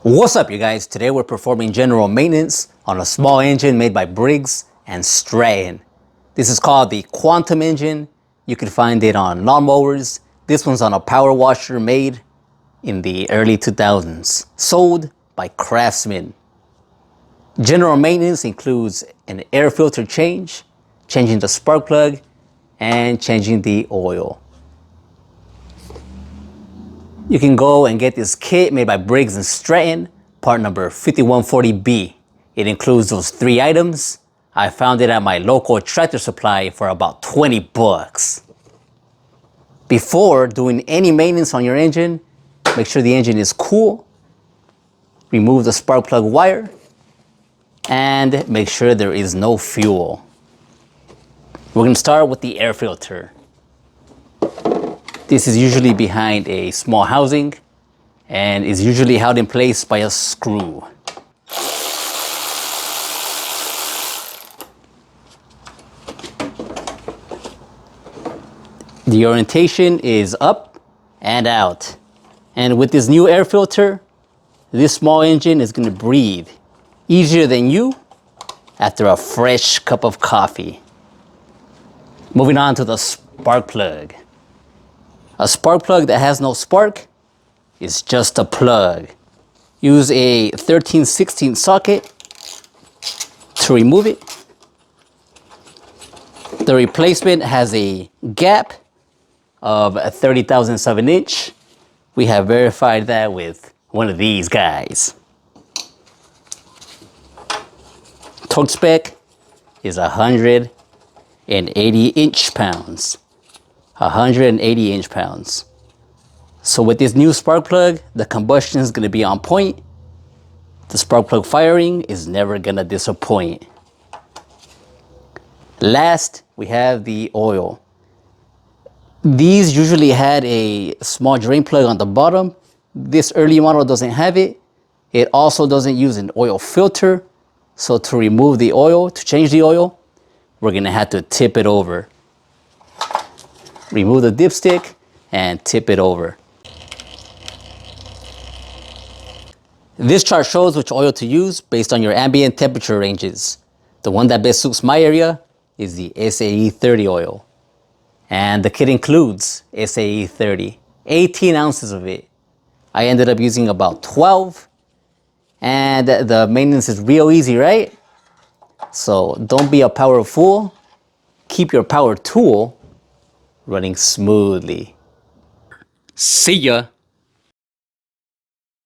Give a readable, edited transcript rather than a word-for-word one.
What's up, you guys? Today we're performing general maintenance on a small engine made by Briggs and Stratton. This is called the Quantum engine. You can find it on lawnmowers. This one's on a power washer made in the early 2000s, sold by Craftsman. General maintenance includes an air filter change, changing the spark plug, and changing the oil. You can go and get this kit made by Briggs and Stratton, part number 5140B. It includes those 3 items. I found it at my local Tractor Supply for about 20 bucks. Before doing any maintenance on your engine, make sure the engine is cool, remove the spark plug wire, and make sure there is no fuel. We're going to start with the air filter. This is usually behind a small housing and is usually held in place by a screw. The orientation is up and out. And with this new air filter, this small engine is going to breathe easier than you after a fresh cup of coffee. Moving on to the spark plug. A spark plug that has no spark is just a plug. Use a 13/16 socket to remove it. The replacement has a gap of 30,000ths of an inch. We have verified that with one of these guys. Torque spec is 180 inch-pounds. 180 inch-pounds. So with this new spark plug, the combustion is going to be on point. The spark plug firing is never going to disappoint. Last, we have the oil. These usually had a small drain plug on the bottom. This early model doesn't have it. It also doesn't use an oil filter. So to remove the oil, to change the oil, we're going to have to tip it over. Remove the dipstick and tip it over. This chart shows which oil to use based on your ambient temperature ranges. The one that best suits my area is the SAE 30 oil. And the kit includes SAE 30, 18 ounces of it. I ended up using about 12. And the maintenance is real easy, right? So don't be a power fool. Keep your power tool running smoothly. See ya.